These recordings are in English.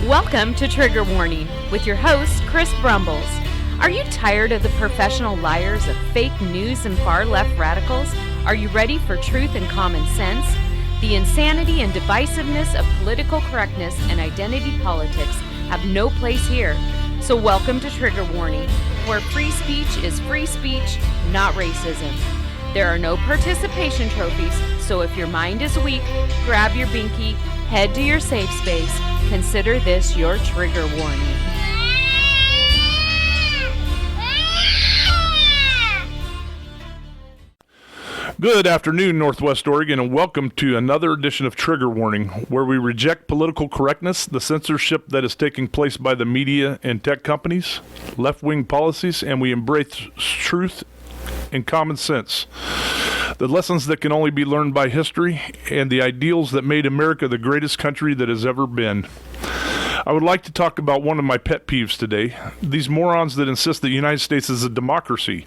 Welcome to Trigger Warning with your host, Chris Brumbles. Are you tired of the professional liars of fake news and far-left radicals? Are you ready for truth and common sense? The insanity and divisiveness of political correctness and identity politics have no place here. So welcome to Trigger Warning, where free speech is free speech, not racism. There are no participation trophies, so if your mind is weak, grab your binky, head to your safe space. Consider this your trigger warning. Good afternoon, Northwest Oregon, and welcome to another edition of Trigger Warning, where we reject political correctness, the censorship that is taking place by the media and tech companies, left-wing policies, and we embrace truth and common sense. The lessons that can only be learned by history and the ideals that made America the greatest country that has ever been. I would like to talk about one of my pet peeves today, these morons that insist that the United States is a democracy.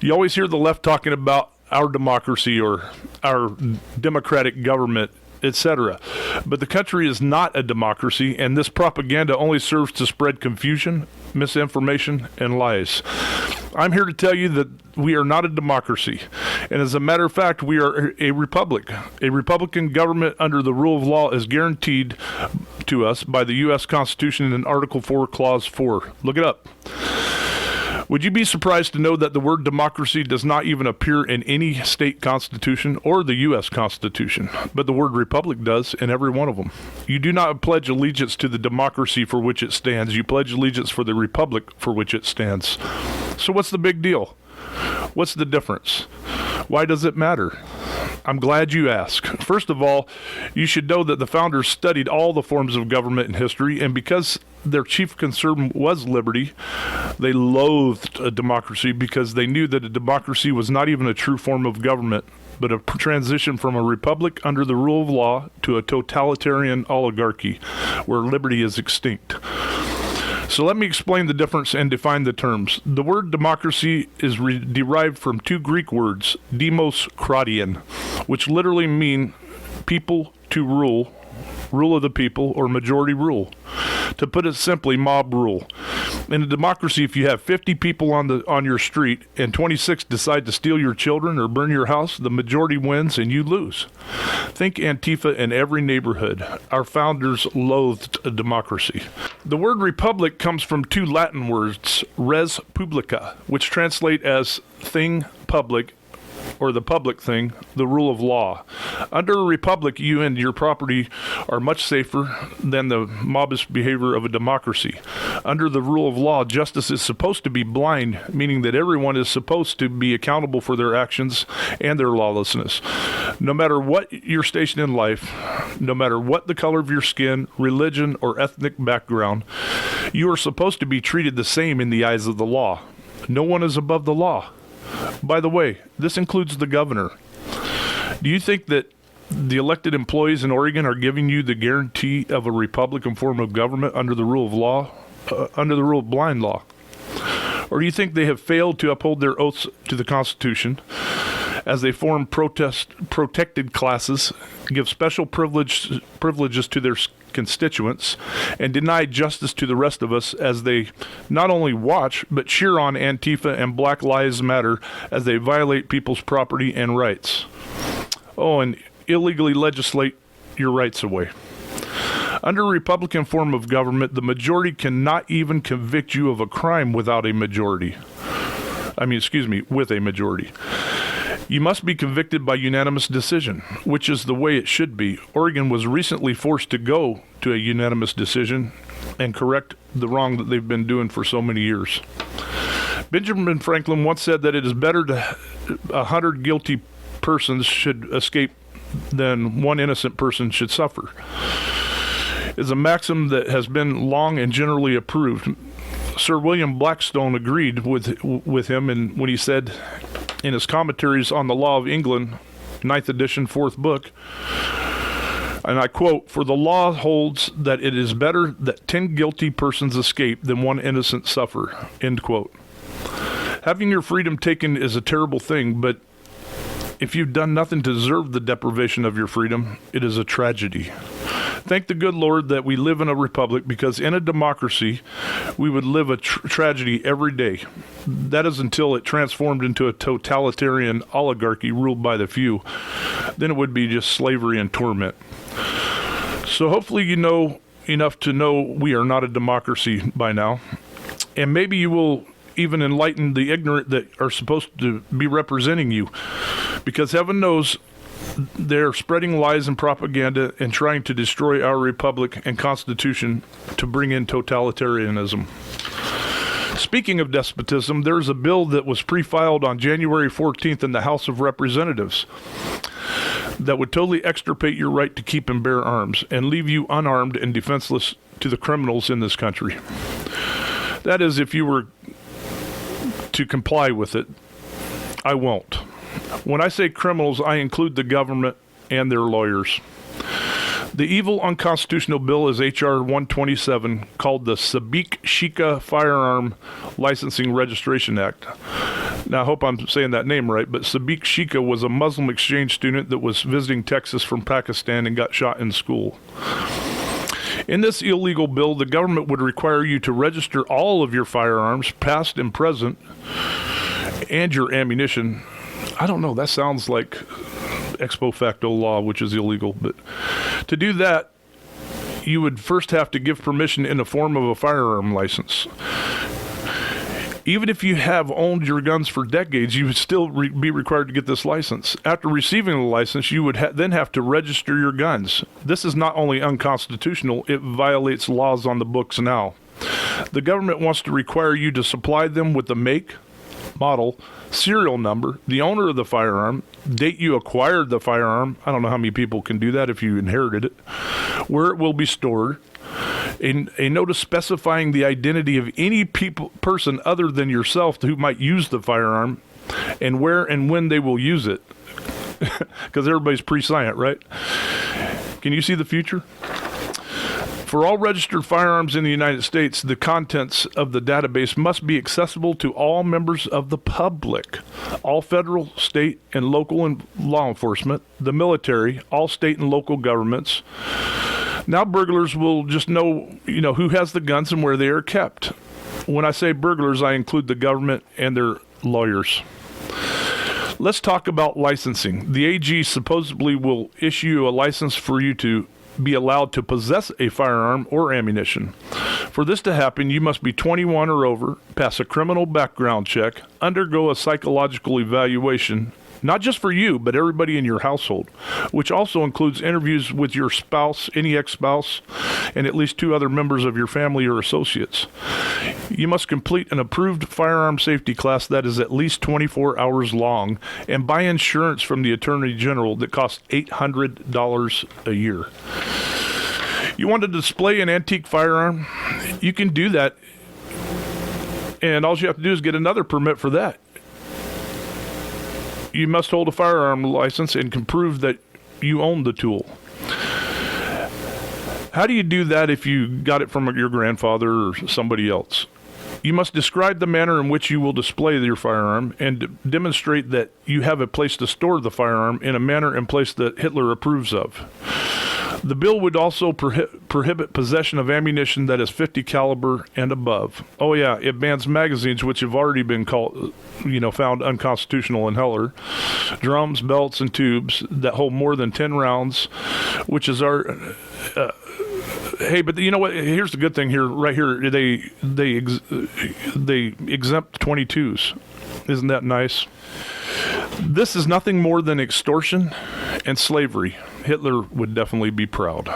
You always hear the left talking about our democracy or our democratic government, etc. But the country is not a democracy, and this propaganda only serves to spread confusion, misinformation, and lies. I'm here to tell you that we are not a democracy, and as a matter of fact, we are a republic. A Republican government under the rule of law is guaranteed to us by the U.S. Constitution in Article 4, Clause 4. Look it up. Would you be surprised to know that the word democracy does not even appear in any state constitution or the U.S. Constitution, but the word republic does in every one of them? You do not pledge allegiance to the democracy for which it stands. You pledge allegiance for the republic for which it stands. So what's the big deal? What's the difference? Why does it matter? I'm glad you asked. First of all, you should know that the founders studied all the forms of government in history, and because their chief concern was liberty, they loathed a democracy because they knew that a democracy was not even a true form of government, but a transition from a republic under the rule of law to a totalitarian oligarchy where liberty is extinct. So let me explain the difference and define the terms. The word democracy is derived from two Greek words, demos kratian, which literally mean people to rule, rule of the people, or majority rule. To put it simply, mob rule. In a democracy, if you have 50 people on your street and 26 decide to steal your children or burn your house, the majority wins and you lose. Think Antifa in every neighborhood. Our founders loathed a democracy. The word republic comes from two Latin words, res publica, which translate as thing public, or the public thing, the rule of law. Under a republic, you and your property are much safer than the mobbish behavior of a democracy. Under the rule of law, justice is supposed to be blind, meaning that everyone is supposed to be accountable for their actions and their lawlessness. No matter what your station in life, no matter what the color of your skin, religion, or ethnic background, you are supposed to be treated the same in the eyes of the law. No one is above the law. By the way, this includes the governor. Do you think that the elected employees in Oregon are giving you the guarantee of a Republican form of government under the rule of law, under the rule of blind law? Or do you think they have failed to uphold their oaths to the Constitution as they form protected classes, give special privileges to their constituents, and deny justice to the rest of us as they not only watch but cheer on Antifa and Black Lives Matter as they violate people's property and rights? Oh, and illegally legislate your rights away. Under a Republican form of government, the majority cannot even convict you of a crime with a majority. You must be convicted by unanimous decision, which is the way it should be. Oregon was recently forced to go to a unanimous decision and correct the wrong that they've been doing for so many years. Benjamin Franklin once said that it is better to 100 guilty persons should escape than one innocent person should suffer. It's a maxim that has been long and generally approved. Sir William Blackstone agreed with him when he said in his commentaries on the Law of England, 9th edition, 4th book, and I quote, "For the law holds that it is better that 10 guilty persons escape than one innocent suffer," end quote. Having your freedom taken is a terrible thing, but If you've done nothing to deserve the deprivation of your freedom, it is a tragedy. Thank the good Lord that we live in a republic, because in a democracy, we would live a tragedy every day. That is until it transformed into a totalitarian oligarchy ruled by the few. Then it would be just slavery and torment. So hopefully you know enough to know we are not a democracy by now. And maybe you will even enlighten the ignorant that are supposed to be representing you. Because heaven knows they're spreading lies and propaganda and trying to destroy our republic and constitution to bring in totalitarianism. Speaking of despotism, there's a bill that was pre-filed on January 14th in the House of Representatives that would totally extirpate your right to keep and bear arms and leave you unarmed and defenseless to the criminals in this country. That is, if you were to comply with it. I won't. When I say criminals, I include the government and their lawyers. The evil unconstitutional bill is H.R. 127, called the Sabik-Shika Firearm Licensing Registration Act. Now, I hope I'm saying that name right, but Sabik-Shika was a Muslim exchange student that was visiting Texas from Pakistan and got shot in school. In this illegal bill, the government would require you to register all of your firearms, past and present, and your ammunition. I don't know, that sounds like ex post facto law, which is illegal. But to do that, you would first have to give permission in the form of a firearm license. Even if you have owned your guns for decades, you would still be required to get this license. After receiving the license, you would then have to register your guns. This is not only unconstitutional, it violates laws on the books now. The government wants to require you to supply them with the make, model, serial number, the owner of the firearm, date you acquired the firearm. I don't know how many people can do that if you inherited it. Where it will be stored. A notice specifying the identity of any person other than yourself who might use the firearm, and where and when they will use it. Because everybody's pre-science, right? Can you see the future? For all registered firearms in the United States, the contents of the database must be accessible to all members of the public, all federal, state, and local law enforcement, the military, all state and local governments. Now burglars will just know, who has the guns and where they are kept. When I say burglars, I include the government and their lawyers. Let's talk about licensing. The AG supposedly will issue a license for you to be allowed to possess a firearm or ammunition. For this to happen, you must be 21 or over, pass a criminal background check, undergo a psychological evaluation, not just for you, but everybody in your household, which also includes interviews with your spouse, any ex-spouse, and at least 2 other members of your family or associates. You must complete an approved firearm safety class that is at least 24 hours long and buy insurance from the Attorney General that costs $800 a year. You want to display an antique firearm? You can do that, and all you have to do is get another permit for that. You must hold a firearm license and can prove that you own the tool. How do you do that if you got it from your grandfather or somebody else? You must describe the manner in which you will display your firearm and demonstrate that you have a place to store the firearm in a manner and place that Hitler approves of. The bill would also prohibit possession of ammunition that is .50 caliber and above. Oh yeah, it bans magazines which have already been found unconstitutional in Heller, drums, belts, and tubes that hold more than 10 rounds, which is our. Hey, but you know what? Here's the good thing here. Right here, they exempt 22s. Isn't that nice? This is nothing more than extortion and slavery. Hitler would definitely be proud.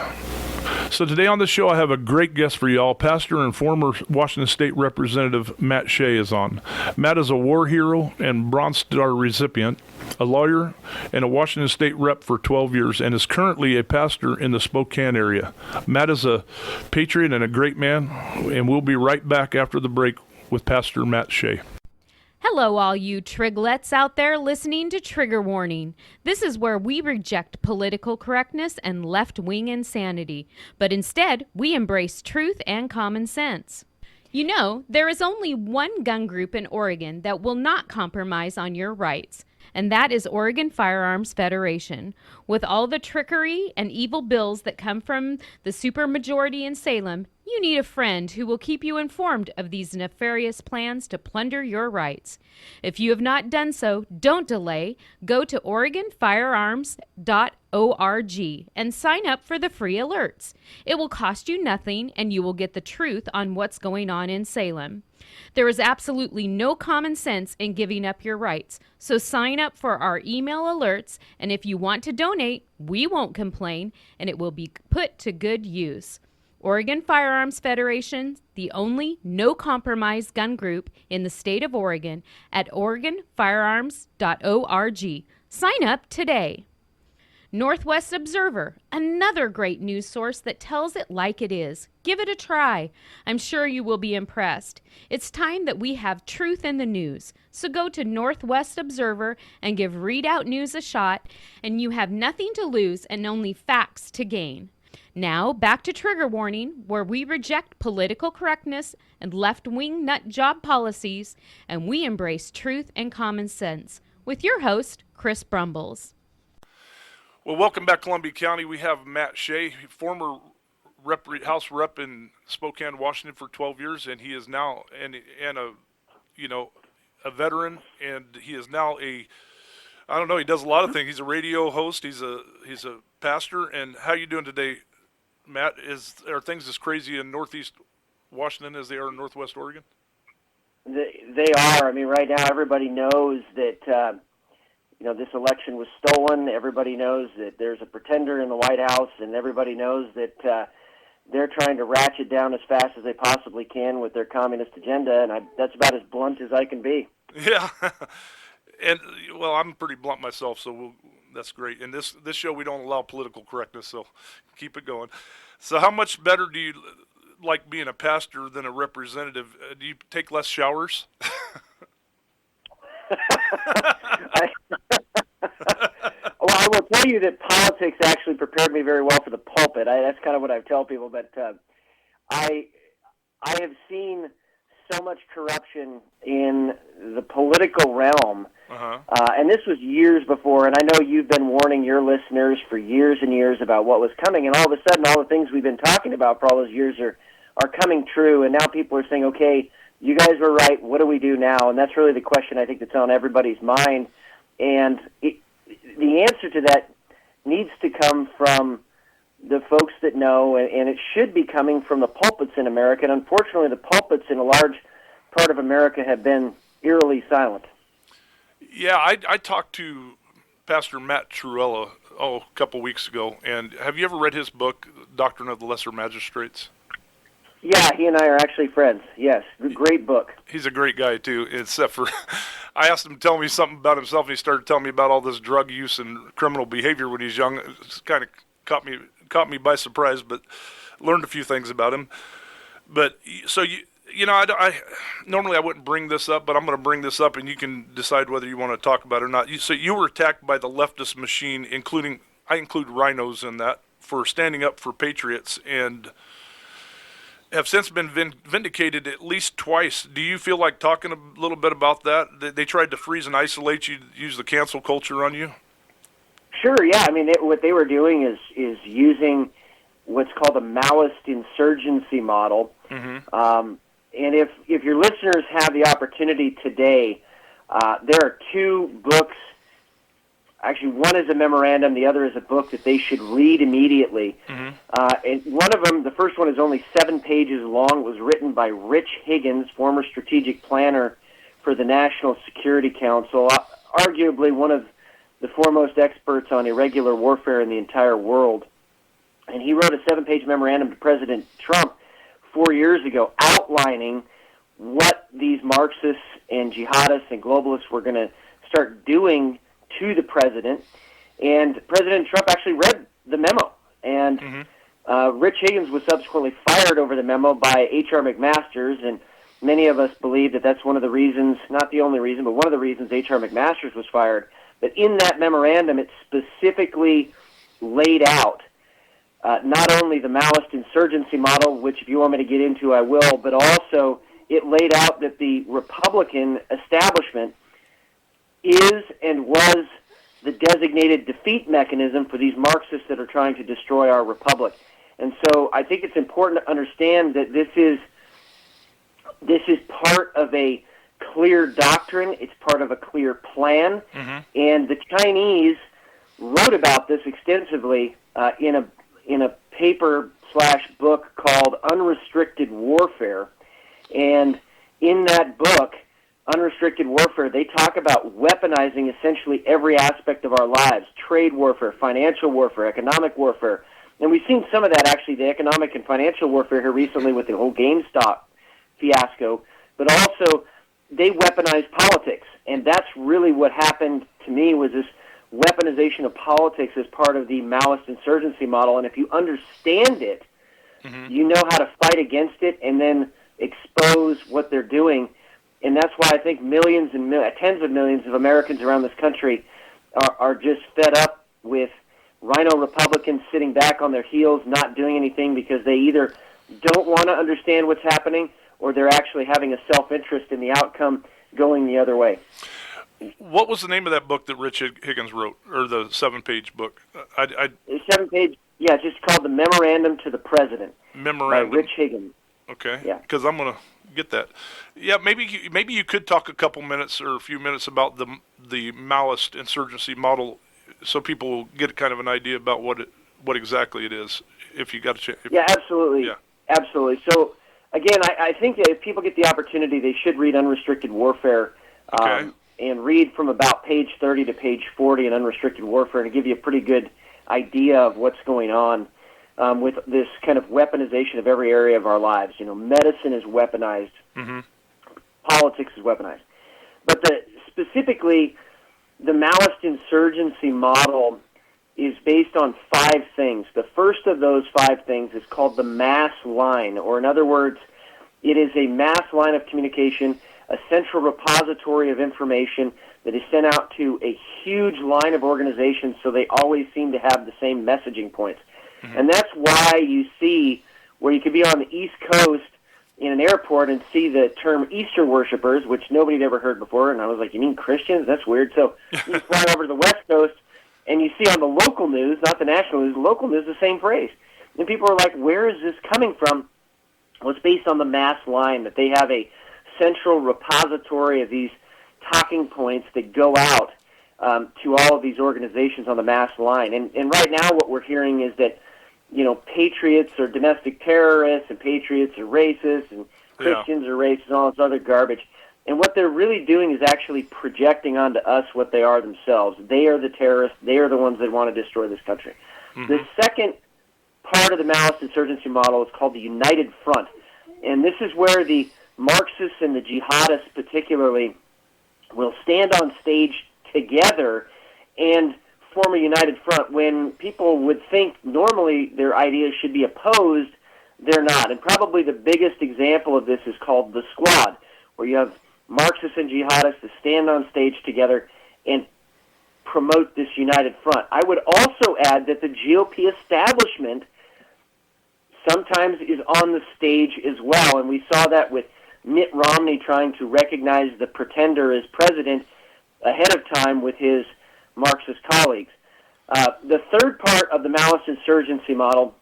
So today on the show, I have a great guest for y'all. Pastor and former Washington State Representative Matt Shea is on. Matt is a war hero and Bronze Star recipient, a lawyer, and a Washington State rep for 12 years, and is currently a pastor in the Spokane area. Matt is a patriot and a great man, and we'll be right back after the break with Pastor Matt Shea. Hello, all you triglets out there listening to Trigger Warning. This is where we reject political correctness and left-wing insanity, but instead, we embrace truth and common sense. You know, there is only one gun group in Oregon that will not compromise on your rights. and that is Oregon Firearms Federation. With all the trickery and evil bills that come from the supermajority in Salem, you need a friend who will keep you informed of these nefarious plans to plunder your rights. If you have not done so, don't delay. Go to OregonFirearms.org and sign up for the free alerts. It will cost you nothing, and you will get the truth on what's going on in Salem. There is absolutely no common sense in giving up your rights, so sign up for our email alerts, and if you want to donate, we won't complain, and it will be put to good use. Oregon Firearms Federation, the only no-compromise gun group in the state of Oregon, at OregonFirearms.org. Sign up today. Northwest Observer, another great news source that tells it like it is. Give it a try. I'm sure you will be impressed. It's time that we have truth in the news. So go to Northwest Observer and give Redoubt News a shot, and you have nothing to lose and only facts to gain. Now, back to Trigger Warning, where we reject political correctness and left-wing nut job policies, and we embrace truth and common sense. With your host, Chris Brumbles. Well, welcome back, Columbia County. We have Matt Shea, former House Rep in Spokane, Washington for 12 years, and he is now a veteran, and he is now he does a lot of things. He's a radio host. He's a pastor. And how you doing today, Matt? Are things as crazy in Northeast Washington as they are in Northwest Oregon? They are. I mean, right now everybody knows that this election was stolen. Everybody knows that there's a pretender in the White House, and everybody knows that they're trying to ratchet down as fast as they possibly can with their communist agenda, and that's about as blunt as I can be. Yeah. And, well, I'm pretty blunt myself, so that's great. And this show, we don't allow political correctness, so keep it going. So how much better do you like being a pastor than a representative? Do you take less showers? Well, I will tell you that politics actually prepared me very well for the pulpit. That's kind of what I tell people, but I have seen so much corruption in the political realm, and this was years before, and I know you've been warning your listeners for years and years about what was coming, and all of a sudden all the things we've been talking about for all those years are coming true, and now people are saying, okay, you guys were right, what do we do now? And that's really the question I think that's on everybody's mind, and the answer to that needs to come from the folks that know, and it should be coming from the pulpits in America. And unfortunately, the pulpits in a large part of America have been eerily silent. Yeah, I talked to Pastor Matt Truella a couple weeks ago, and have you ever read his book, Doctrine of the Lesser Magistrates? Yeah, he and I are actually friends. Yes, great book. He's a great guy, too, except for I asked him to tell me something about himself, and he started telling me about all this drug use and criminal behavior when he was young. It kind of caught me by surprise, but learned a few things about him. But so I normally I wouldn't bring this up, but I'm going to bring this up, and you can decide whether you want to talk about it or not. So you were attacked by the leftist machine, I include rhinos in that, for standing up for patriots, and have since been vindicated at least twice. Do you feel like talking a little bit about that? They tried to freeze and isolate you, use the cancel culture on you? Sure, yeah. I mean, what they were doing is using what's called a Maoist insurgency model. Mm-hmm. And if your listeners have the opportunity today, there are two books. Actually, one is a memorandum, the other is a book that they should read immediately. Mm-hmm. And one of them, the first one is only 7 pages long. It was written by Rich Higgins, former strategic planner for the National Security Council, arguably one of the foremost experts on irregular warfare in the entire world. And he wrote a 7-page memorandum to President Trump 4 years ago outlining what these Marxists and jihadists and globalists were going to start doing to the president. And President Trump actually read the memo. And Rich Higgins was subsequently fired over the memo by H.R. McMaster's, and many of us believe that that's one of the reasons, not the only reason, but one of the reasons H.R. McMaster's was fired. But in that memorandum, it specifically laid out not only the Maoist insurgency model, which if you want me to get into, I will, but also it laid out that the Republican establishment is and was the designated defeat mechanism for these Marxists that are trying to destroy our republic. And so I think it's important to understand that this is part of a clear doctrine. It's part of a clear plan. And the Chinese wrote about this extensively in a paper/book called Unrestricted Warfare. And in that book, Unrestricted Warfare, they talk about weaponizing essentially every aspect of our lives: trade warfare, financial warfare, economic warfare. And we've seen some of that, actually, the economic and financial warfare here recently with the whole GameStop fiasco. But also, they weaponize politics. And that's really what happened to me, was this weaponization of politics as part of the Maoist insurgency model. And if you understand it, you know how to fight against it and then expose what they're doing. And that's why I think millions and tens of millions of Americans around this country are just fed up with rhino Republicans sitting back on their heels, not doing anything, because they either don't want to understand what's happening or they're actually having a self-interest in the outcome going the other way. What was the name of that book that Rich Higgins wrote, or the 7-page book? The 7-page, it's just called The Memorandum to the President. Memorandum. By Rich Higgins. Okay. Yeah. Because I'm going to get that. Yeah, maybe you could talk a couple minutes or a few minutes about the Maoist insurgency model, so people will get kind of an idea about what exactly it is, if you got a chance. Yeah, absolutely. Yeah. Absolutely. So, again, I think that if people get the opportunity, they should read Unrestricted Warfare, and read from about page 30 to page 40 in Unrestricted Warfare, and give you a pretty good idea of what's going on with this kind of weaponization of every area of our lives. You know, medicine is weaponized. Politics is weaponized. But specifically, the Maoist insurgency model is based on 5 things. The first of those 5 things is called the mass line, or in other words, it is a mass line of communication, a central repository of information that is sent out to a huge line of organizations, so they always seem to have the same messaging points. And that's why you see where you could be on the East Coast in an airport and see the term Easter worshipers, which nobody had ever heard before, and I was like, you mean Christians? That's weird. So you fly over to the West Coast, and you see on the local news, not the national news, local news, the same phrase. And people are like, where is this coming from? Well, it's based on the mass line, that they have a central repository of these talking points that go out to all of these organizations on the mass line. And right now what we're hearing is that, you know, patriots are domestic terrorists, and patriots are racist, and Christians are racist, and all this other garbage. And what they're really doing is actually projecting onto us what they are themselves. They are the terrorists. They are the ones that want to destroy this country. The second part of the Maoist insurgency model is called the United Front. And this is where the Marxists and the jihadists particularly will stand on stage together and form a united front. When people would think normally their ideas should be opposed, they're not. And probably the biggest example of this is called the Squad, where you have Marxists and jihadists to stand on stage together and promote this united front. I would also add that the GOP establishment sometimes is on the stage as well, and we saw that with Mitt Romney trying to recognize the pretender as president ahead of time with his Marxist colleagues. The third part of the Maoist insurgency model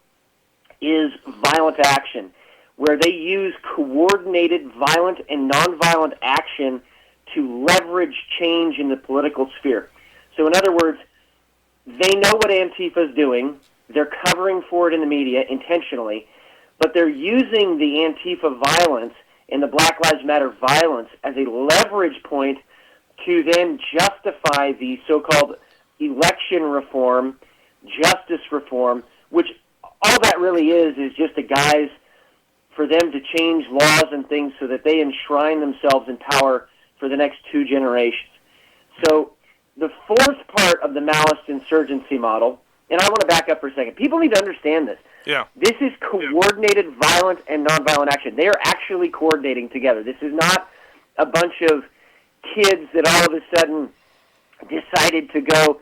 is violent action, where they use coordinated violent and nonviolent action to leverage change in the political sphere. So in other words, they know what Antifa is doing. They're covering for it in the media intentionally, but they're using the Antifa violence and the Black Lives Matter violence as a leverage point to then justify the so-called election reform, justice reform, which all that really is just a guise for them to change laws and things so that they enshrine themselves in power for the next 2 generations. So the fourth part of the Maoist insurgency model, and I want to back up for a second. People need to understand this. Yeah. This is coordinated violent and nonviolent action. They are actually coordinating together. This is not a bunch of kids that all of a sudden decided to go,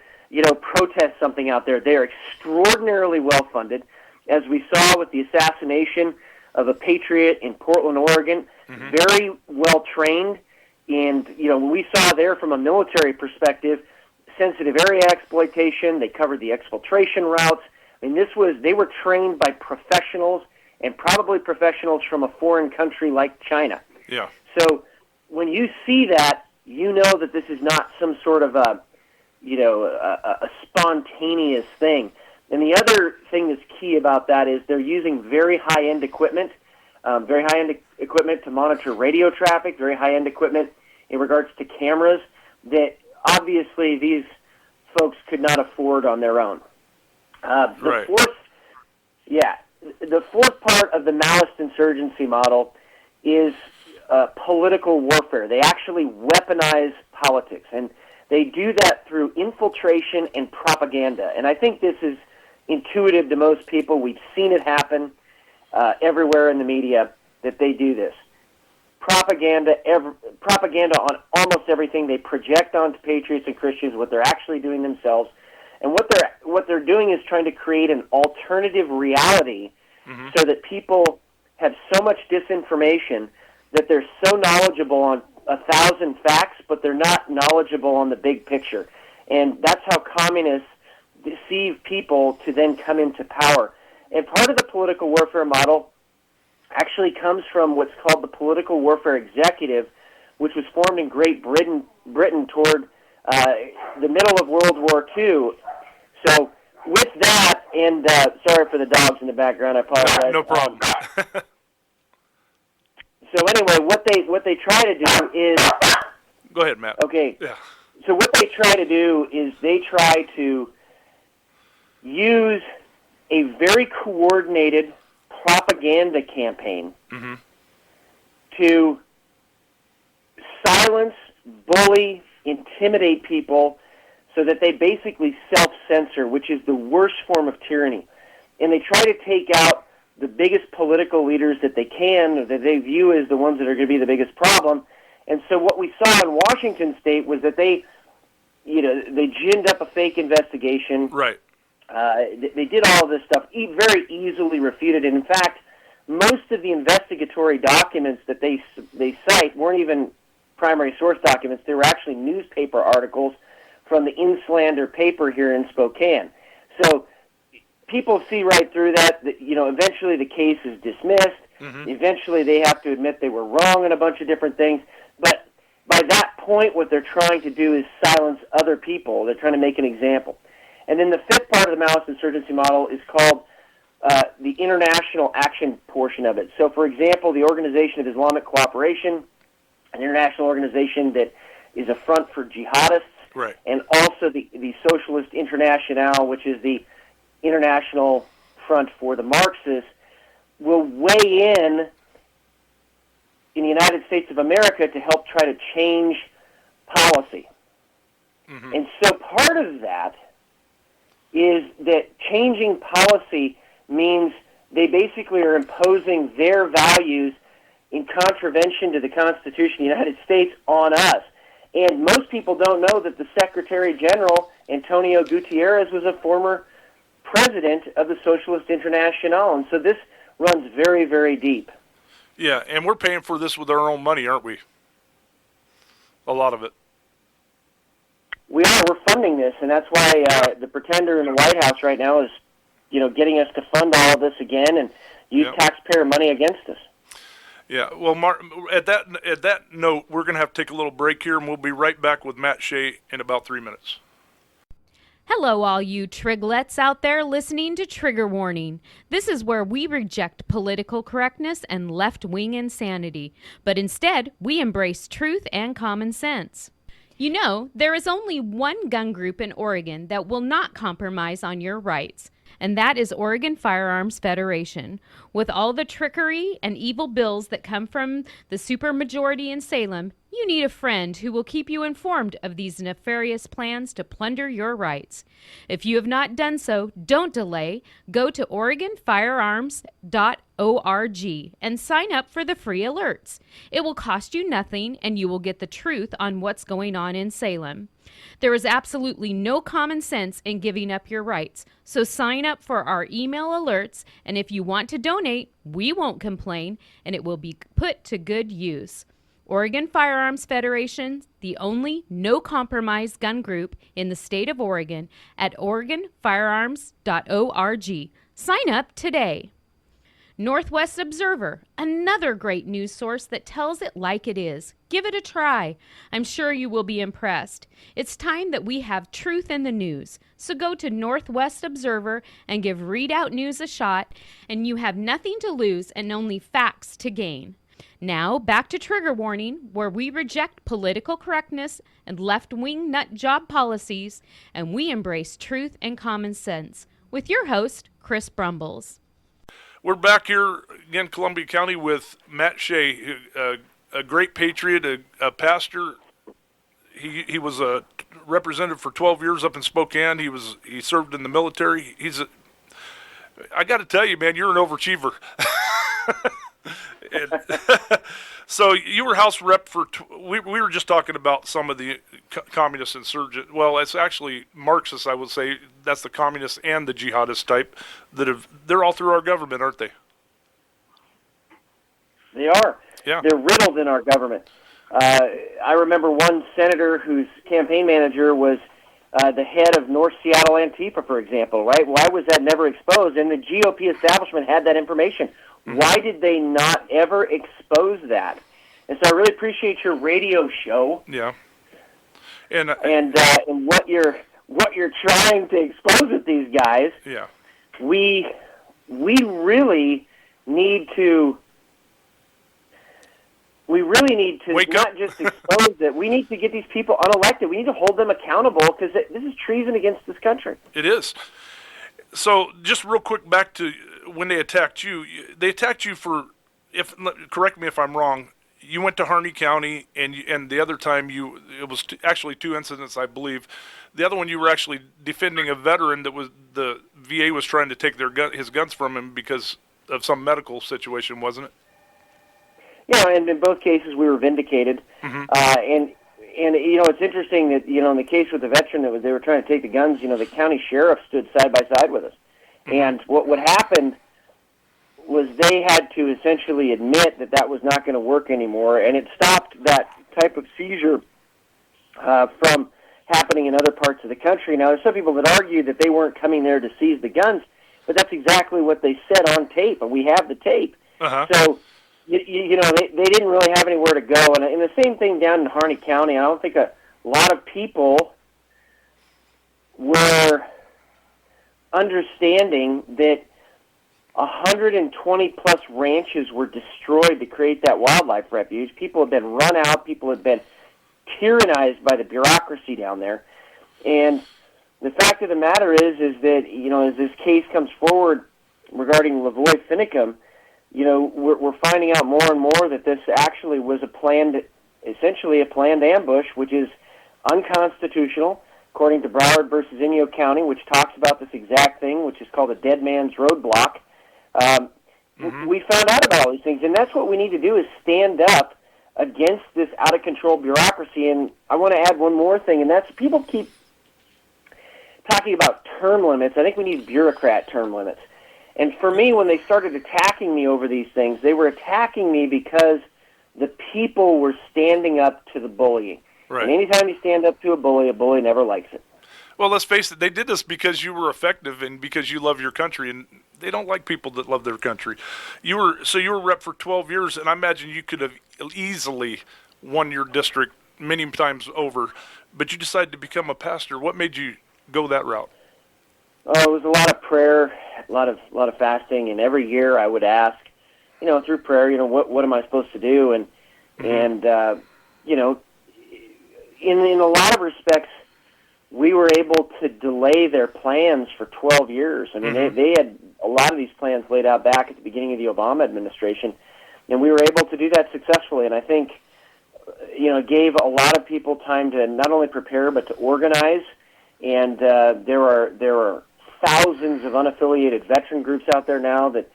protest something out there. They are extraordinarily well-funded, as we saw with the assassination of a patriot in Portland, Oregon, very well-trained, And, when we saw there from a military perspective, sensitive area exploitation, they covered the exfiltration routes. I mean, they were trained by professionals, and probably professionals from a foreign country like China. Yeah. So when you see that, you know that this is not some sort of a spontaneous thing. And the other thing that's key about that is they're using very high-end equipment, to monitor radio traffic, very high-end equipment in regards to cameras that obviously these folks could not afford on their own. The fourth part of the Maoist insurgency model is political warfare. They actually weaponize politics, and they do that through infiltration and propaganda. And I think this is intuitive to most people. We've seen it happen everywhere in the media that they do this. Propaganda on almost everything. They project onto patriots and Christians what they're actually doing themselves. And what they're doing is trying to create an alternative reality so that people have so much disinformation that they're so knowledgeable on 1,000 facts, but they're not knowledgeable on the big picture. And that's how communists deceive people to then come into power. And part of the political warfare model actually comes from what's called the Political Warfare Executive, which was formed in Great Britain toward the middle of World War II. So with that, and sorry for the dogs in the background, I apologize. No problem. So anyway, what they try to do is... Go ahead, Matt. Okay. Yeah. So what they try to do is they try to use a very coordinated propaganda campaign to silence, bully, intimidate people so that they basically self-censor, which is the worst form of tyranny. And they try to take out the biggest political leaders that they can, or that they view as the ones that are going to be the biggest problem. And so what we saw in Washington State was that they ginned up a fake investigation. Right. They did all of this stuff, very easily refuted. And in fact, most of the investigatory documents that they cite weren't even primary source documents. They were actually newspaper articles from the Inslander paper here in Spokane. So people see right through that. Eventually the case is dismissed. Eventually they have to admit they were wrong in a bunch of different things. But by that point, what they're trying to do is silence other people. They're trying to make an example. And then the fifth part of the Maoist insurgency model is called the international action portion of it. So, for example, the Organization of Islamic Cooperation, an international organization that is a front for jihadists, right, and also the Socialist International, which is the international front for the Marxists, will weigh in the United States of America to help try to change policy. And so part of that is that changing policy means they basically are imposing their values in contravention to the Constitution of the United States on us. And most people don't know that the Secretary General, Antonio Gutierrez, was a former president of the Socialist International. And so this runs very, very deep. Yeah, and we're paying for this with our own money, aren't we? A lot of it. We are. We're funding this, and that's why the pretender in the White House right now is, getting us to fund all of this again and use taxpayer money against us. Yeah. Well, Mark, at that note, we're going to have to take a little break here, and we'll be right back with Matt Shea in about 3 minutes. Hello, all you triglets out there listening to Trigger Warning. This is where we reject political correctness and left-wing insanity, but instead, we embrace truth and common sense. There is only one gun group in Oregon that will not compromise on your rights, and that is Oregon Firearms Federation. With all the trickery and evil bills that come from the supermajority in Salem, you need a friend who will keep you informed of these nefarious plans to plunder your rights. If you have not done so, don't delay. Go to OregonFirearms.org and sign up for the free alerts. It will cost you nothing, and you will get the truth on what's going on in Salem. There is absolutely no common sense in giving up your rights, so sign up for our email alerts, and if you want to donate, we won't complain, and it will be put to good use. Oregon Firearms Federation, the only no-compromise gun group in the state of Oregon, at oregonfirearms.org. Sign up today. Northwest Observer, another great news source that tells it like it is. Give it a try. I'm sure you will be impressed. It's time that we have truth in the news. So go to Northwest Observer and give Redoubt News a shot, and you have nothing to lose and only facts to gain. Now, back to Trigger Warning, where we reject political correctness and left-wing nut job policies, and we embrace truth and common sense. With your host, Chris Brumbles. We're back here again, Columbia County, with Matt Shea, a great patriot, a pastor. He was a representative for 12 years up in Spokane. He served in the military. I got to tell you, man, you're an overachiever. So you were House Rep for. We were just talking about some of the communist insurgent. Well, it's actually Marxists, I would say. That's the communist and the jihadist type they're all through our government, aren't they? They are. Yeah. They're riddled in our government. I remember one senator whose campaign manager was the head of North Seattle Antifa, for example, right? Why was that never exposed? And the GOP establishment had that information. Why did they not ever expose that? And so I really appreciate your radio show. Yeah. And what you're trying to expose with these guys. Yeah. We really need to Wake not up. just expose it. We need to get these people unelected. We need to hold them accountable because this is treason against this country. It is. So just real quick back to when they attacked you. They attacked you for, correct me if I'm wrong, you went to Harney County, and the other time it was actually two incidents, I believe. The other one, you were actually defending a veteran that was the VA was trying to take his guns from him because of some medical situation, wasn't it? Yeah, and in both cases we were vindicated. Mm-hmm. And it's interesting that in the case with the veteran they were trying to take the guns. The county sheriff stood side by side with us. Mm-hmm. And what happened was they had to essentially admit that was not going to work anymore, and it stopped that type of seizure from happening in other parts of the country. Now, there's some people that argue that they weren't coming there to seize the guns, but that's exactly what they said on tape, and we have the tape. Uh-huh. So, they didn't really have anywhere to go. And the same thing down in Harney County, I don't think a lot of people were understanding that 120-plus ranches were destroyed to create that wildlife refuge. People have been run out. People have been tyrannized by the bureaucracy down there. And the fact of the matter is that, as this case comes forward regarding Lavoy Finicum, we're finding out more and more that this actually was essentially a planned ambush, which is unconstitutional, according to Broward versus Inyo County, which talks about this exact thing, which is called a dead man's roadblock. Mm-hmm. We found out about all these things, and that's what we need to do is stand up against this out-of-control bureaucracy. And I want to add one more thing, and that's people keep talking about term limits. I think we need bureaucrat term limits. And for me, when they started attacking me over these things, they were attacking me because the people were standing up to the bullying. Right. And anytime you stand up to a bully never likes it. Well, let's face it, they did this because you were effective and because you love your country, and they don't like people that love their country. You were rep for 12 years, and I imagine you could have easily won your district many times over, but you decided to become a pastor. What made you go that route? Oh, it was a lot of prayer, a lot of fasting, and every year I would ask, through prayer, what am I supposed to do? And in a lot of respects, we were able to delay their plans for 12 years. I mean, they had a lot of these plans laid out back at the beginning of the Obama administration, and we were able to do that successfully. And I think, it gave a lot of people time to not only prepare but to organize. And there are thousands of unaffiliated veteran groups out there now that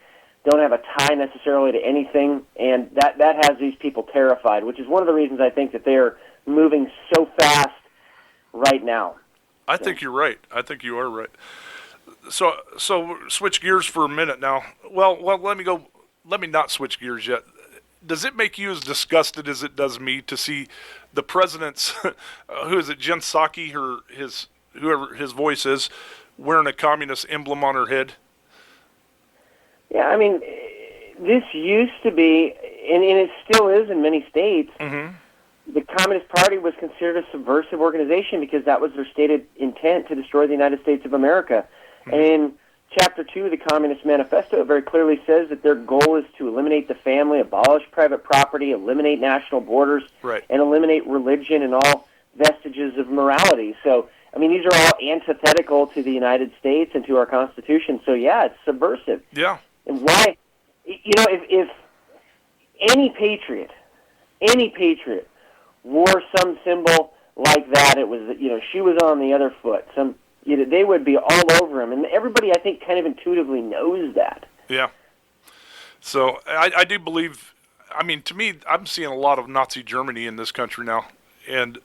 don't have a tie necessarily to anything, and that has these people terrified, which is one of the reasons I think that they're moving so fast right now. I think you're right. I think you are right. So switch gears for a minute now. Well, let me not switch gears yet. does it make you as disgusted as it does me to see the president's, who is it, Jen Psaki, whoever his voice is, wearing a communist emblem on her head? Yeah, I mean, this used to be, and it still is in many states, the Communist Party was considered a subversive organization because that was their stated intent, to destroy the United States of America. And in Chapter 2 of the Communist Manifesto, it very clearly says that their goal is to eliminate the family, abolish private property, eliminate national borders, and eliminate religion and all vestiges of morality. So, I mean, these are all antithetical to the United States and to our Constitution. So, yeah, it's subversive. Yeah. And why? You know, if any patriot wore some symbol like that, it was, you know, she was on the other foot. They would be all over him, and everybody, I think, kind of intuitively knows that. Yeah. So I do believe. I mean, to me, I'm seeing a lot of Nazi Germany in this country now, and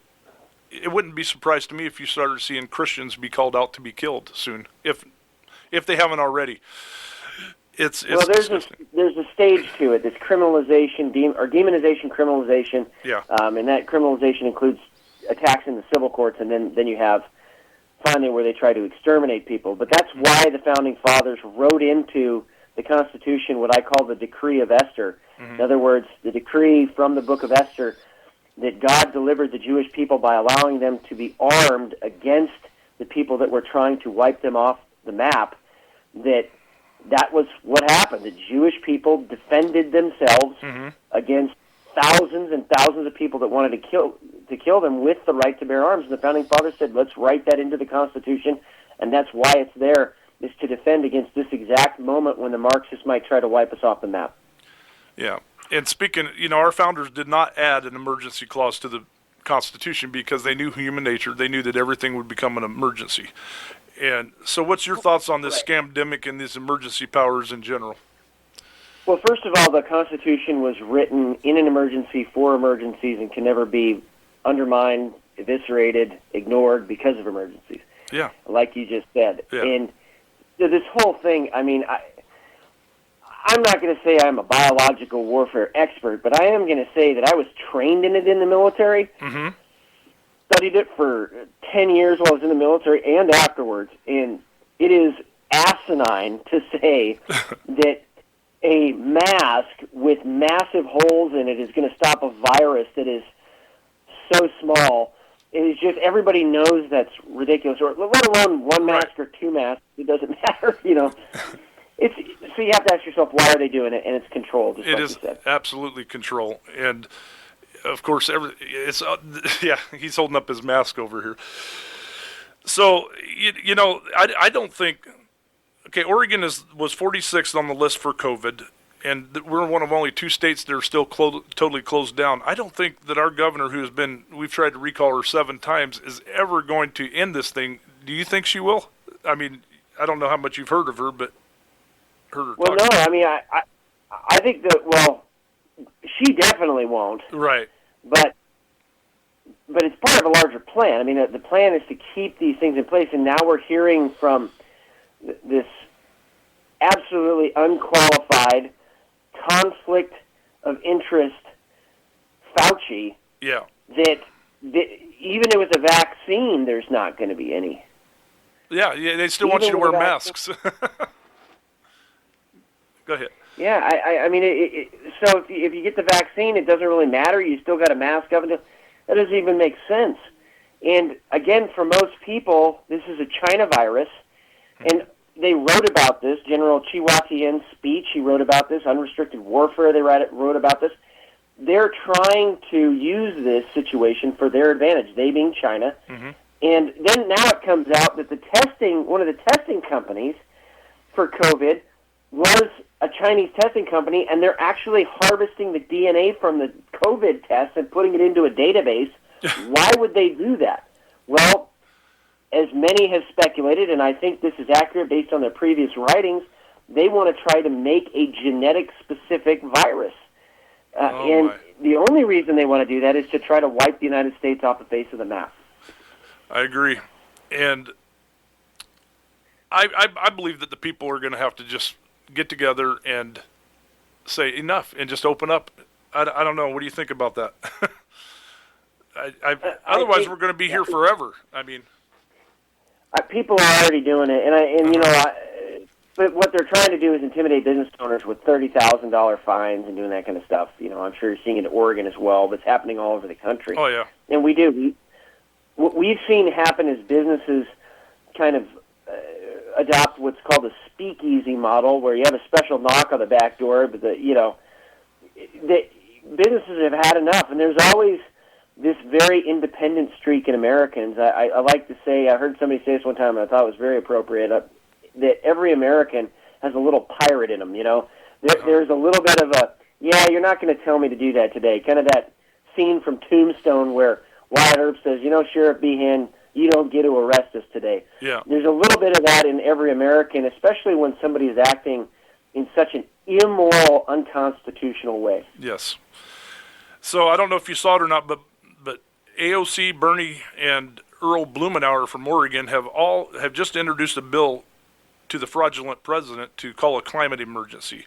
it wouldn't be surprised to me if you started seeing Christians be called out to be killed soon, if they haven't already. It's there's a stage to it. This criminalization, demonization, criminalization. Yeah. And that criminalization includes attacks in the civil courts, and then you have finally where they try to exterminate people. But that's why the Founding Fathers wrote into the Constitution what I call the Decree of Esther. In other words, the decree from the Book of Esther that God delivered the Jewish people by allowing them to be armed against the people that were trying to wipe them off the map. That was what happened. The Jewish people defended themselves against thousands and thousands of people that wanted to kill them with the right to bear arms. And the Founding Fathers said, let's write that into the Constitution, and that's why it's there, is to defend against this exact moment when the Marxists might try to wipe us off the map. Yeah. And speaking, you know, our founders did not add an emergency clause to the Constitution because they knew human nature. They knew that everything would become an emergency. And so what's your thoughts on this scamdemic and these emergency powers in general? Well, first of all, the Constitution was written in an emergency for emergencies and can never be undermined, eviscerated, ignored because of emergencies. Yeah. Like you just said. Yeah. And this whole thing, I mean, I'm not going to say I'm a biological warfare expert, but I am going to say that I was trained in it in the military. Studied it for 10 years while I was in the military and afterwards, and it is asinine to say that a mask with massive holes in it is going to stop a virus that is so small. It is just, everybody knows that's ridiculous, or let alone one mask or two masks. It doesn't matter, you know. So you have to ask yourself, why are they doing it? And it's control, just like you said. It is absolutely control. And of course, he's holding up his mask over here. So, you know, I don't think, okay, Oregon was 46th on the list for COVID, and we're one of only 2 states that are still totally closed down. I don't think that our governor, we've tried to recall her 7 times, is ever going to end this thing. Do you think she will? I mean, I don't know how much you've heard of her, but heard her talk. No, I mean, I think that, well, she definitely won't. Right. But it's part of a larger plan. I mean, the plan is to keep these things in place, and now we're hearing from this absolutely unqualified conflict of interest Fauci. Yeah. That even with a vaccine, there's not going to be any. Yeah, they still want you to wear masks. Go ahead. Yeah, I mean, so if you get the vaccine, it doesn't really matter. You still got a mask up. That doesn't even make sense. And again, for most people, this is a China virus, and they wrote about this. General Chihuahua Tian's speech, he wrote about this. Unrestricted warfare, they wrote about this. They're trying to use this situation for their advantage, they being China. And then now it comes out that one of the testing companies for COVID was a Chinese testing company, and they're actually harvesting the DNA from the COVID test and putting it into a database. Why would they do that? Well, as many have speculated, and I think this is accurate based on their previous writings, they want to try to make a genetic-specific virus. The only reason they want to do that is to try to wipe the United States off the face of the map. I agree. And I believe that the people are going to have to just get together and say enough and just open up. I don't know. What do you think about that? Otherwise, we're going to be here forever. I mean, people are already doing it, but what they're trying to do is intimidate business owners with $30,000 fines and doing that kind of stuff. I'm sure you're seeing it in Oregon as well, but it's happening all over the country. Oh, yeah. And what we've seen happen is businesses kind of adopt what's called a speakeasy model, where you have a special knock on the back door, but the businesses have had enough, and there's always this very independent streak in Americans. I like to say, I heard somebody say this one time, and I thought it was very appropriate, that every American has a little pirate in them, There's a little bit of you're not going to tell me to do that today, kind of that scene from Tombstone where Wyatt Earp says, Sheriff Behan, you don't get to arrest us today. Yeah. There's a little bit of that in every American, especially when somebody is acting in such an immoral, unconstitutional way. Yes. So I don't know if you saw it or not, but AOC, Bernie, and Earl Blumenauer from Oregon have just introduced a bill to the fraudulent president to call a climate emergency.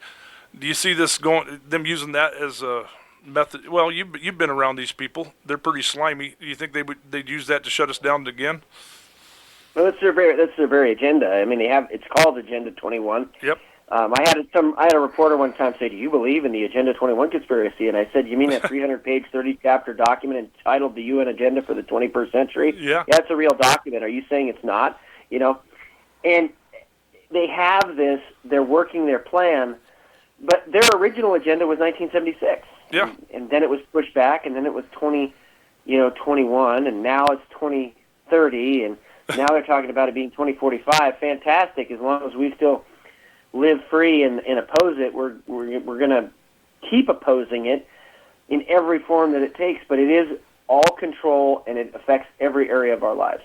Do you see this them using that as a method? Well, you've been around these people; they're pretty slimy. Do you think they'd use that to shut us down again? Well, that's their very agenda. I mean, it's called Agenda 21. Yep. I had a reporter one time say, "Do you believe in the Agenda 21 conspiracy?" And I said, "You mean that 300-page, 30-chapter document entitled "The UN Agenda for the 21st Century"? Yeah, it's a real document. Are you saying it's not? And they have this. They're working their plan, but their original agenda was 1976. Yeah, and then it was pushed back, and then it was 21, and now it's 2030, and now they're talking about it being 2045. Fantastic, as long as we still live free and oppose it, we're going to keep opposing it in every form that it takes. But it is all control, and it affects every area of our lives.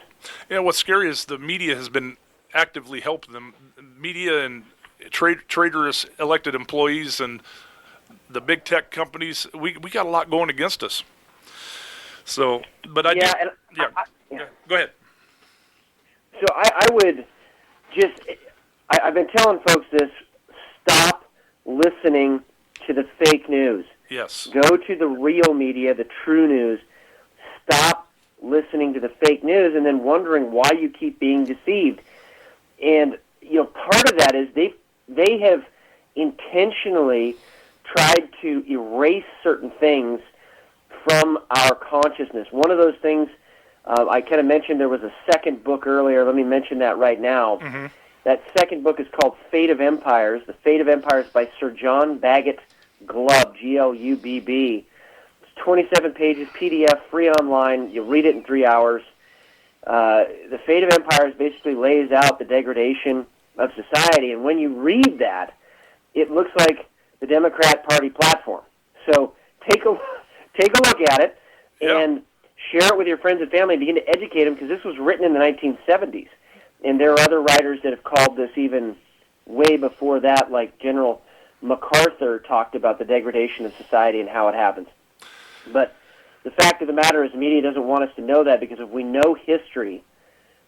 Yeah, what's scary is the media has been actively helping them. Media and traitorous elected employees and the big tech companies. We got a lot going against us. So, but go ahead. So I would just. I've been telling folks this: stop listening to the fake news. Yes. Go to the real media, the true news. Stop listening to the fake news and then wondering why you keep being deceived. And part of that is they have intentionally tried to erase certain things from our consciousness. One of those things, I kind of mentioned there was a second book earlier. Let me mention that right now. Mm-hmm. That second book is called Fate of Empires. The Fate of Empires by Sir John Bagot Glubb, G-L-U-B-B. It's 27 pages, PDF, free online. You read it in 3 hours. The Fate of Empires basically lays out the degradation of society, and when you read that, it looks like the Democrat Party platform. So take a look at it and share it with your friends and family and begin to educate them, because this was written in the 1970s. And there are other writers that have called this even way before that, like General MacArthur talked about the degradation of society and how it happens. But the fact of the matter is the media doesn't want us to know that, because if we know history,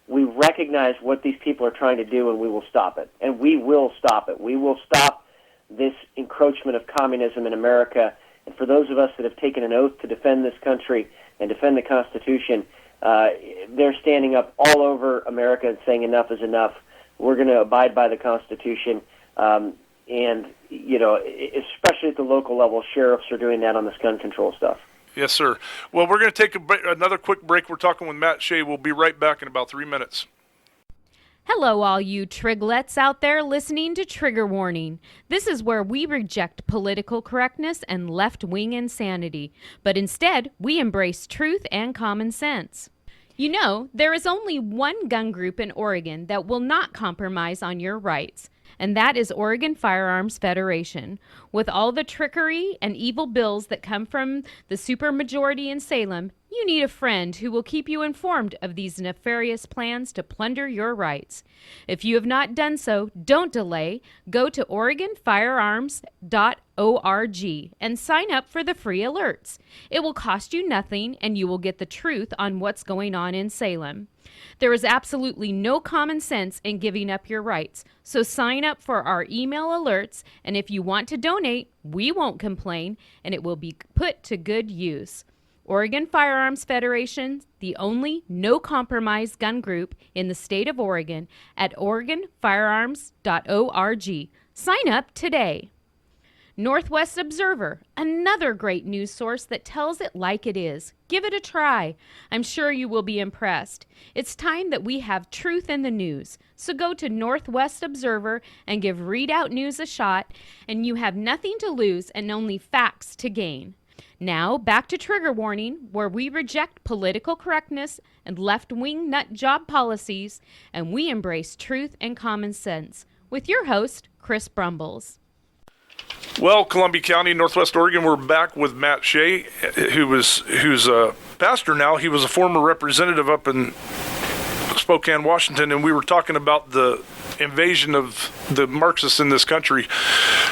we recognize what these people are trying to do, and we will stop it. And we will stop it. We will stop this encroachment of communism in America. And for those of us that have taken an oath to defend this country and defend the Constitution, they're standing up all over America and saying enough is enough. We're going to abide by the Constitution. And, especially at the local level, sheriffs are doing that on this gun control stuff. Yes, sir. Well, we're going to take another quick break. We're talking with Matt Shea. We'll be right back in about 3 minutes. Hello, all you triglets out there listening to Trigger Warning. This is where we reject political correctness and left-wing insanity, but instead, we embrace truth and common sense. There is only one gun group in Oregon that will not compromise on your rights, and that is Oregon Firearms Federation. With all the trickery and evil bills that come from the supermajority in Salem, you need a friend who will keep you informed of these nefarious plans to plunder your rights. If you have not done so, don't delay. Go to OregonFirearms.org and sign up for the free alerts. It will cost you nothing, and you will get the truth on what's going on in Salem. There is absolutely no common sense in giving up your rights, so sign up for our email alerts, and if you want to donate, we won't complain, and it will be put to good use. Oregon Firearms Federation, the only no-compromise gun group in the state of Oregon, at OregonFirearms.org. Sign up today. Northwest Observer, another great news source that tells it like it is. Give it a try. I'm sure you will be impressed. It's time that we have truth in the news. So go to Northwest Observer and give Redoubt News a shot, and you have nothing to lose and only facts to gain. Now, back to Trigger Warning, where we reject political correctness and left-wing nut job policies, and we embrace truth and common sense. With your host, Chris Brumbles. Well, Columbia County, Northwest Oregon, we're back with Matt Shea, who's a pastor now. He was a former representative up in Spokane, Washington, and we were talking about the invasion of the Marxists in this country.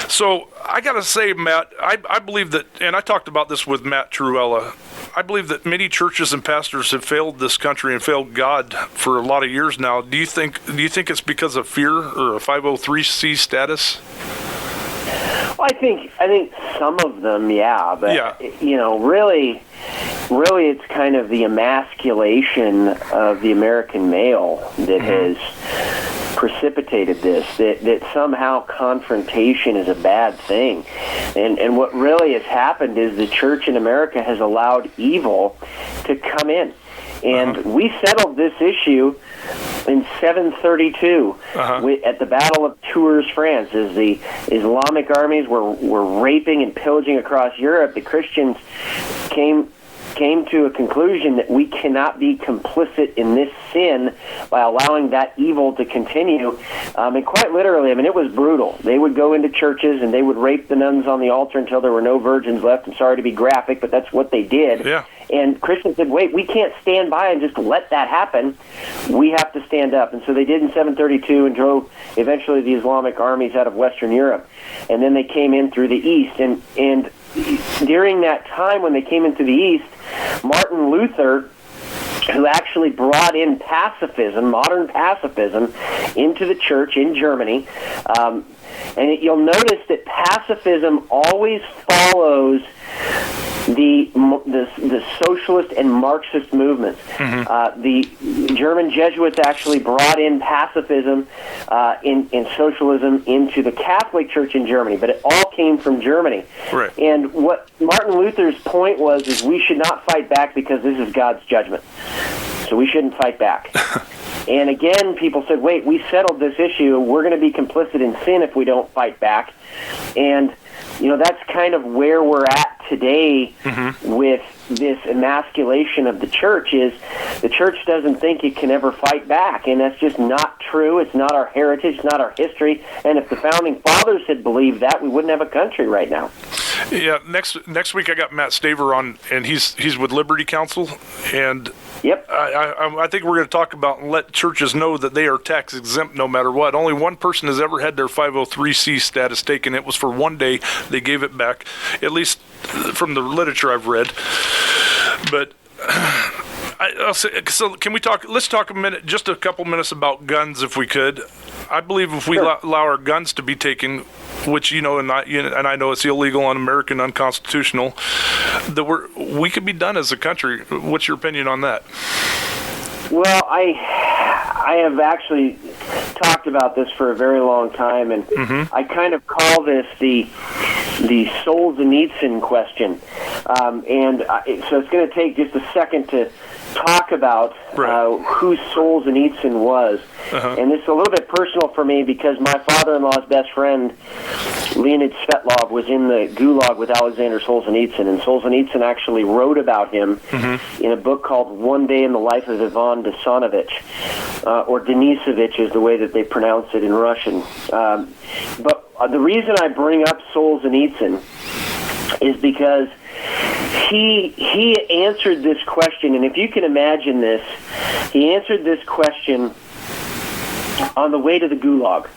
So I got to say, Matt, I believe that, and I talked about this with Matt Truella, I believe that many churches and pastors have failed this country and failed God for a lot of years now. Do you think it's because of fear or a 503c status? Well, I think some of them, yeah, but yeah. Really, it's kind of the emasculation of the American male that has precipitated this. That somehow confrontation is a bad thing, and what really has happened is the church in America has allowed evil to come in. And we settled this issue in 732 at the Battle of Tours, France, as the Islamic armies were raping and pillaging across Europe. The Christians came to a conclusion that we cannot be complicit in this sin by allowing that evil to continue. And quite literally, I mean, it was brutal. They would go into churches and they would rape the nuns on the altar until there were no virgins left. I'm sorry to be graphic, but that's what they did. Yeah. And Christians said, wait, we can't stand by and just let that happen. We have to stand up. And so they did in 732 and drove eventually the Islamic armies out of Western Europe. And then they came in through the east. And during that time when they came into the east, Martin Luther, who actually brought in pacifism, modern pacifism, into the church in Germany. And you'll notice that pacifism always follows the socialist and Marxist movements. The German Jesuits actually brought in pacifism in socialism into the Catholic Church in Germany, but it all came from Germany. Right. And what Martin Luther's point was is we should not fight back because this is God's judgment. So we shouldn't fight back. And again, people said, wait, we settled this issue. We're going to be complicit in sin if we don't fight back. And that's kind of where we're at today with this emasculation of the church. Is the church doesn't think it can ever fight back, and that's just not true. It's not our heritage, it's not our history, and if the Founding Fathers had believed that, we wouldn't have a country right now. Yeah, next week I got Matt Staver on, and he's with Liberty Counsel, and yep, I think we're going to talk about and let churches know that they are tax exempt no matter what. Only one person has ever had their 503c status taken. It was for one day. They gave it back, at least from the literature I've read. But so can we talk? Let's talk just a couple minutes about guns, if we could. I believe if we allow our guns to be taken, which and I know it's illegal, un-American, unconstitutional, that we could be done as a country. What's your opinion on that? Well, I have actually talked about this for a very long time, and I kind of call this the Solzhenitsyn question. So it's going to take just a second to talk about who Solzhenitsyn was. And this is a little bit personal for me because my father-in-law's best friend, Leonid Svetlov, was in the Gulag with Alexander Solzhenitsyn, and Solzhenitsyn actually wrote about him in a book called One Day in the Life of Ivan Denisovich, or Denisovich is the way that they pronounce it in Russian. But the reason I bring up Solzhenitsyn is because he answered this question, and if you can imagine this, he answered this question on the way to the gulag.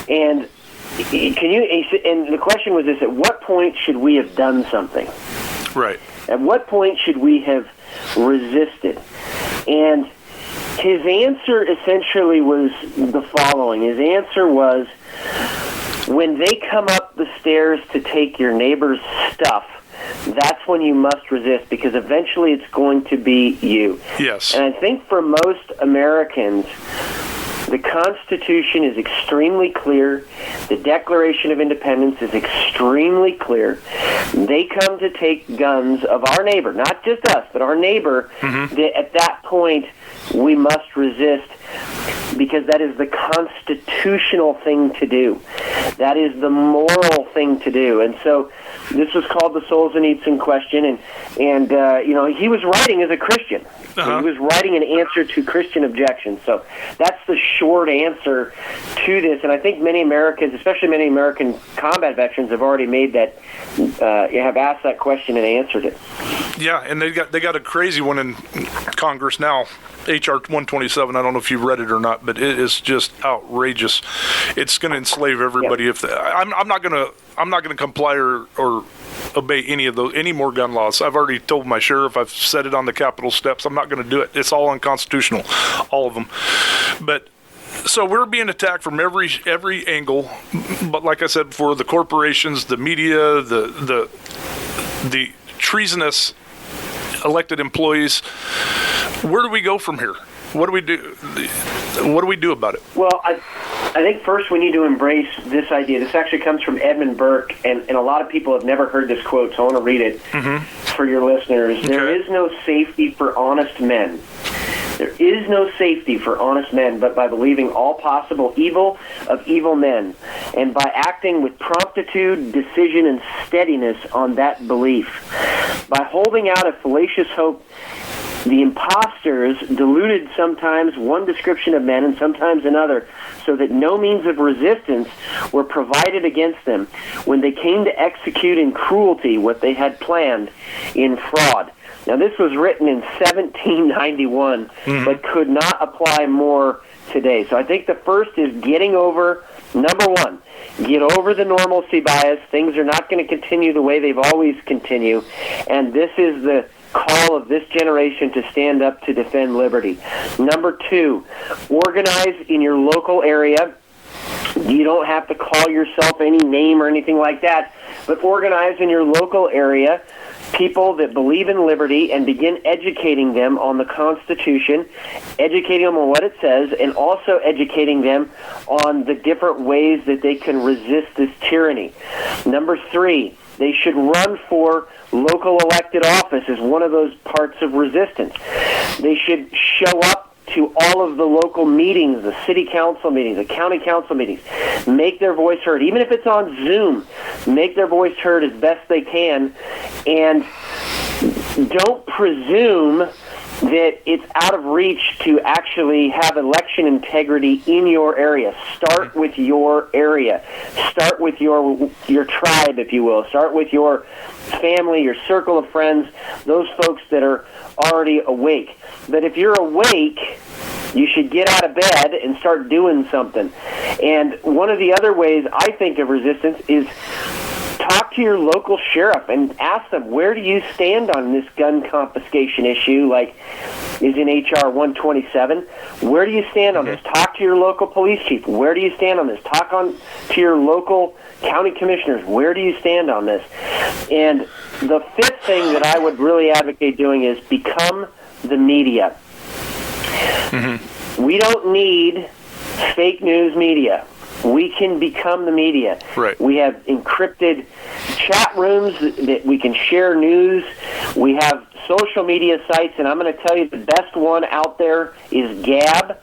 And and the question was this: at what point should we have done something? Right. At what point should we have resisted? And his answer essentially was the following. His answer was, when they come up the stairs to take your neighbor's stuff, that's when you must resist, because eventually it's going to be you. Yes. And I think for most Americans, the Constitution is extremely clear. The Declaration of Independence is extremely clear. They come to take guns of our neighbor, not just us, but our neighbor. At that point, we must resist, because that is the constitutional thing to do. That is the moral thing to do. And so this was called the Solzhenitsyn question, and he was writing as a Christian. He was writing an answer to Christian objections. So that's the short answer to this. And I think many Americans, especially many American combat veterans, have already made that, have asked that question and answered it. Yeah, and they got a crazy one in Congress now, H.R. 127. I don't know if you've read it or not, but it is just outrageous. It's going to enslave everybody. Yep. I'm not going to comply or obey any more gun laws. I've already told my sheriff. I've said it on the Capitol steps. I'm not going to do it. It's all unconstitutional, all of them. But so we're being attacked from every angle. But like I said before, the corporations, the media, the treasonous elected employees. Where do we go from here? What do we do? What do we do about it? Well, I think first we need to embrace this idea. This actually comes from Edmund Burke, and a lot of people have never heard this quote, so I want to read it for your listeners. Okay. There is no safety for honest men. There is no safety for honest men, but by believing all possible evil of evil men, and by acting with promptitude, decision, and steadiness on that belief. By holding out a fallacious hope, the impostors deluded sometimes one description of men and sometimes another, so that no means of resistance were provided against them when they came to execute in cruelty what they had planned in fraud. Now, this was written in 1791, but could not apply more today. So I think the first is getting over, number one, get over the normalcy bias. Things are not going to continue the way they've always continued, and this is the call of this generation to stand up to defend liberty. Number two, organize in your local area. You don't have to call yourself any name or anything like that, but organize in your local area people that believe in liberty and begin educating them on the Constitution, educating them on what it says, and also educating them on the different ways that they can resist this tyranny. Number three, they should run for local elected office as one of those parts of resistance. They should show up to all of the local meetings, the city council meetings, the county council meetings, make their voice heard. Even if it's on Zoom, make their voice heard as best they can, and don't presume that it's out of reach to actually have election integrity in your area. Start with your area. Start with your tribe, if you will. Start with your family, your circle of friends, those folks that are already awake. But if you're awake, you should get out of bed and start doing something. And one of the other ways I think of resistance is talk to your local sheriff and ask them, where do you stand on this gun confiscation issue, like is in H.R. 127? Where do you stand on this? Talk to your local police chief. Where do you stand on this? Talk to your local county commissioners. Where do you stand on this? And the fifth thing that I would really advocate doing is become the media. We don't need fake news media. We can become the media. Right. We have encrypted chat rooms that we can share news. We have social media sites, and I'm going to tell you the best one out there is Gab,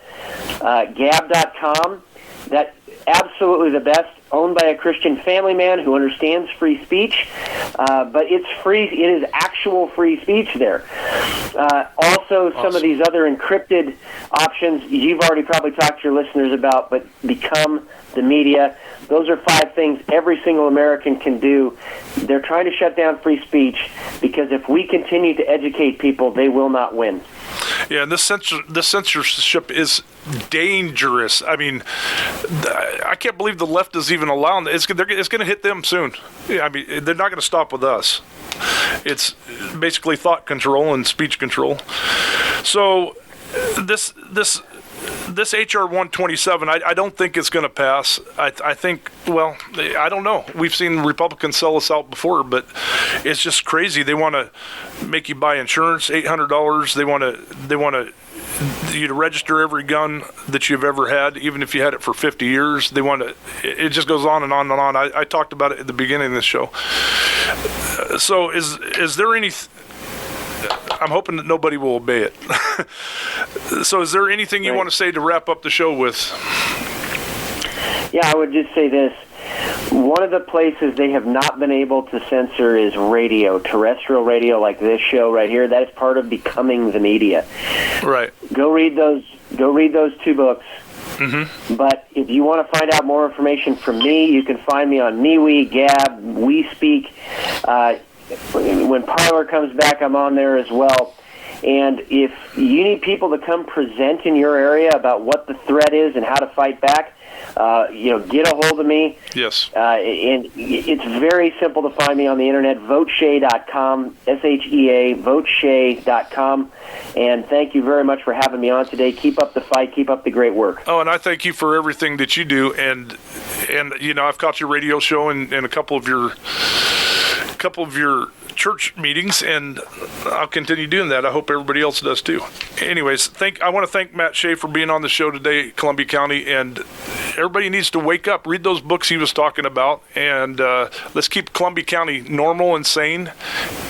gab.com. That absolutely the best, owned by a Christian family man who understands free speech, but it's free. It is actual free speech there. Also, some of these other encrypted options you've already probably talked to your listeners about, but become the media. Those are 5 things every single American can do. They're trying to shut down free speech because if we continue to educate people, they will not win. Yeah, and this censorship is dangerous. I mean, I can't believe the left is even allowing it. It's going to hit them soon. Yeah, I mean, they're not going to stop with us. It's basically thought control and speech control. So this HR 127, I don't think it's going to pass. I think, well, I don't know. We've seen Republicans sell us out before, but it's just crazy. They want to make you buy insurance, $800. They want you to register every gun that you've ever had, even if you had it for 50 years. They want to. It just goes on and on and on. I talked about it at the beginning of this show. So is there any? I'm hoping that nobody will obey it. So is there anything you want to say to wrap up the show with? Yeah, I would just say this. One of the places they have not been able to censor is radio, terrestrial radio like this show right here. That is part of becoming the media. Right. Go read those 2 books. Mm-hmm. But if you want to find out more information from me, you can find me on MeWe, Gab, We Speak. When Parler comes back, I'm on there as well. And if you need people to come present in your area about what the threat is and how to fight back, get a hold of me. Yes. And it's very simple to find me on the internet, voteshea.com, SHEA, voteshea.com. And thank you very much for having me on today. Keep up the fight. Keep up the great work. Oh, and I thank you for everything that you do. And I've caught your radio show and a couple of your church meetings, and I'll continue doing that. I hope everybody else does too. Anyways, I want to thank Matt Shea for being on the show today, Columbia County, and everybody needs to wake up, read those books he was talking about, and let's keep Columbia County normal and sane,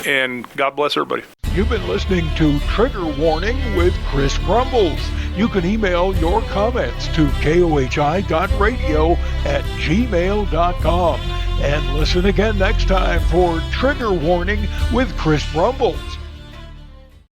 and God bless everybody. You've been listening to Trigger Warning with Chris Brumbles. You can email your comments to kohi.radio@gmail.com. And listen again next time for Trigger Warning with Chris Brumbles.